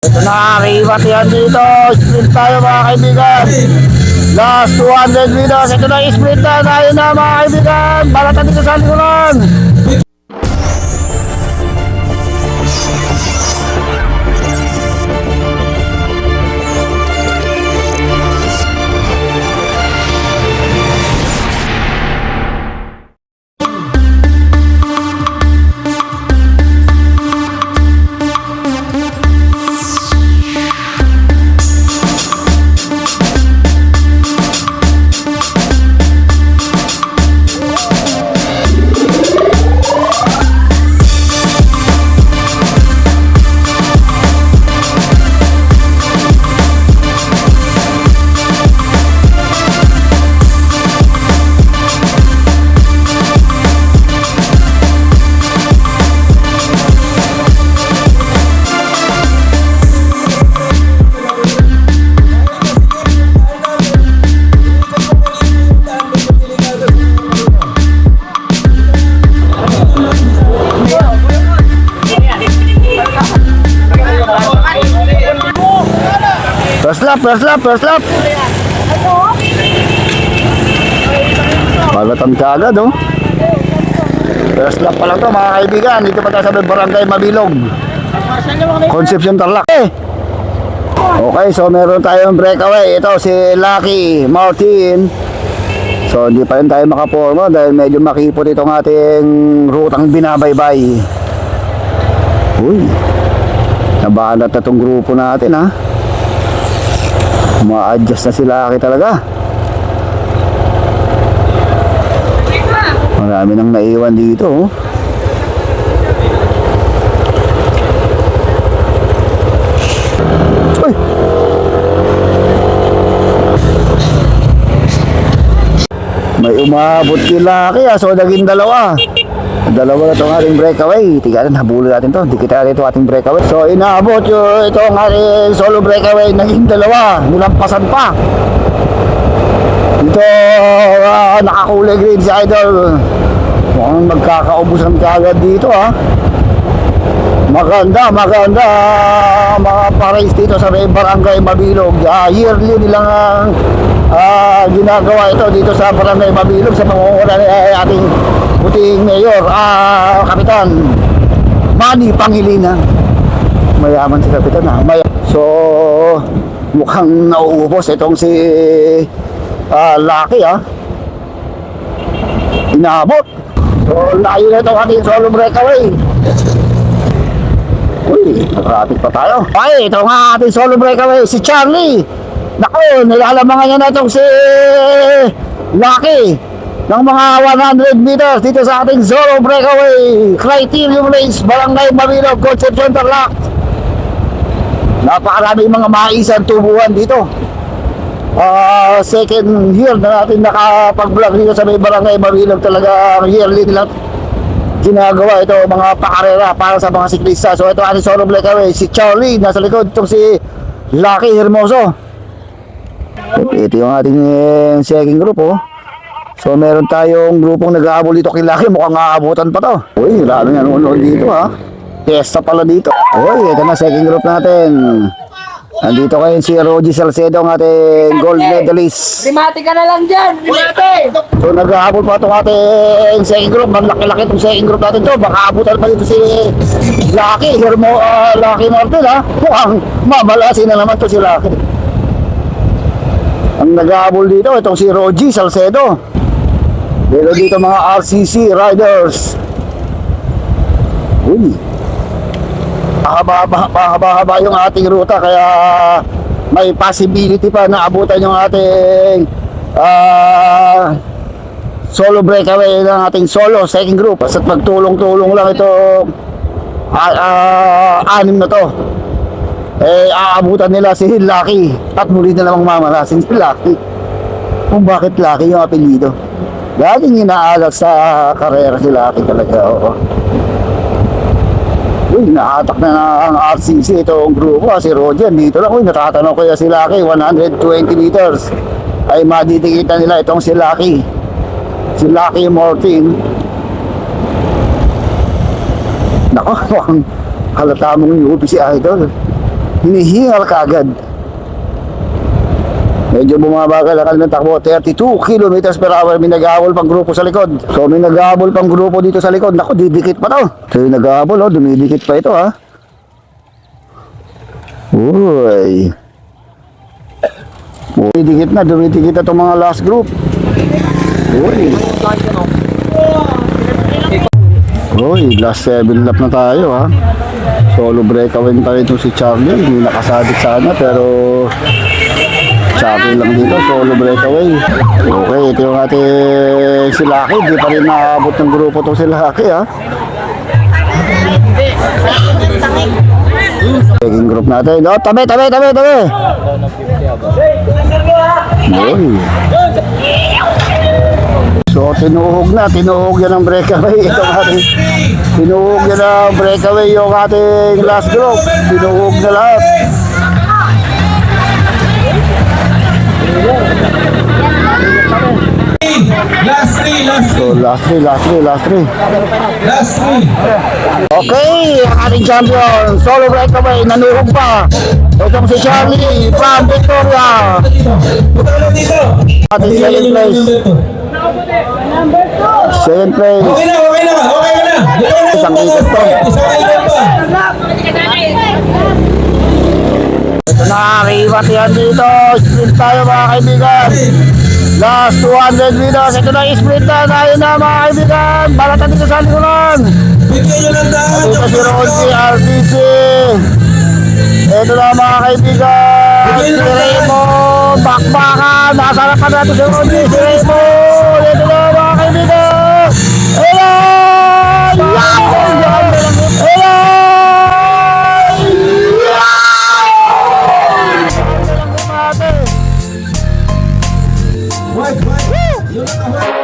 Ito na, kaibat yan dito. Sprint tayo mga kaibigan. Last 200 meters. Ito na, sprint na tayo na mga kaibigan. Balatan dito sa likuran. First lap. Balatan ka agad, oh. First lap pa lang to mga kaibigan. Dito pa tayo sa Barangay Mabilog, Concepcion, Tarlac. Okay, so meron tayong breakaway. Ito si Lucky Martin. So hindi pa rin tayo makaporma dahil medyo makipot itong ating rutang binabaybay. Uy, nabalat na itong grupo natin, ha. Ma-adjust na sila Lucky talaga. Marami nang naiwan dito, oh. Uy! May umabot kay Lucky, so naging dalawa na itong ating breakaway. Tigalan, habulin natin to. Dikit natin ito ating breakaway. So inaabot yung itong ating solo breakaway. Naging dalawa, nilampasan pa. Ito, nakakulay green si Idol. Mukhang magkakaubusan ka agad dito, ha. Maganda mga pa-race dito sa may Barangay Mabilog. Yearly nilang ginagawa ito dito sa Barangay Mabilog sa pangunguna ni ating puting mayor, Kapitan Manny Pangilinan. Mayaman si Kapitan, ha. So mukhang nauubos itong si Lucky, ha. Inaabot. So layo na itong ating solo breakaway. Uy, traffic pa tayo. Ay, ito nga ating solo breakaway, si Charlie. Naku, nilalamangan niya na itong si Lucky ng mga 100 meters dito sa ating solo breakaway. Criterium Race, Barangay Mabilog, Concepcion, Tarlac. Napakarami mga maisan tubuhan dito. Second year na natin nakapag-vlog dito sa may Barangay Mabilog. Talaga yearly nilang ginagawa ito mga pakarera para sa mga siklista. So ito ating solo breakaway, si Charlie. Nasa likod itong si Lucky Hermoso. Ito yung ating second group, oh. So meron tayong grupong nag-aabol dito kay Lucky. Mukhang aabutan pa to. Uy, maraming nanonood dito, ha. Fiesta pala dito. Uy, ito na second group natin. Nandito kayo si Rogie Salcedo, ang ating gold medalist. Rimati ka na lang dyan! Rimati! So nag-aabol pa itong ating second group. Malaki-laki itong second group natin to. Baka abutan pa dito si Lucky Lucky Martin, ha. Mukhang mamalasin na naman to si Lucky. Ang nag-aabol dito itong si Rogie Salcedo. Pero dito mga RCC riders. Uy, mahaba yung ating ruta, kaya may possibility pa na abutan yung ating solo breakaway ng ating solo second group. At magtulong-tulong lang ito, anim na to, aabutan nila si Lucky at muli na lamang mamalasin si Lucky. Kung bakit Lucky yung apelido, laging inaalat sa karera si Lucky talaga, oo. Uy, naatak na ang RCC itong grupo, si Roger dito lang. Uy, natatanong ko si Lucky, 120 meters ay madidikitan nila itong si Lucky Martin. Nako, halata mong UP si Idol. hinihingal ka agad. Medyo bumabagal ang kanilang takbo, 32 kilometers per hour. May nag-aabol pang grupo sa likod. So may nag-aabol pang grupo dito sa likod. Naku, didikit pa to. So yung nag-aabol, oh, dumidikit pa ito, ha. Uy. Dumidikit na itong mga last group. Uy. Uy, last 7 lap na tayo, ha. Solo breakaway pa ito si Charlie. Hindi nakasadik sana, pero Charlie lang dito, solo breakaway. Okay, ito yung ating si Lucky. Di pa rin nakaabot ng grupo to si Lucky, ha. Taking group natin. Oh, tabi. Uy. So, tinuhog yan ang breakaway. Ito ating, tinuhog yan ang breakaway yung ating last group. Tinuhog na lahat. So, last three. Okay, ang ating champion, solo breakaway, nanuhog pa. Itong si Charlie from Victoria. Ating second place. Okay na. Isang ikot to. Ito na, kibat yan dito. Sprint tayo mga kaibigan. Last 200 meters. Ito na, sprint na tayo na mga kaibigan. Balatan dito sa likuran. Dito si Ronzi RTC. Ito na mga kaibigan. Si Raymond. Bakbakan. Nasarapan natin si Ronzi. Si Raymond. Ito na mga kaibigan. Hello! Wait.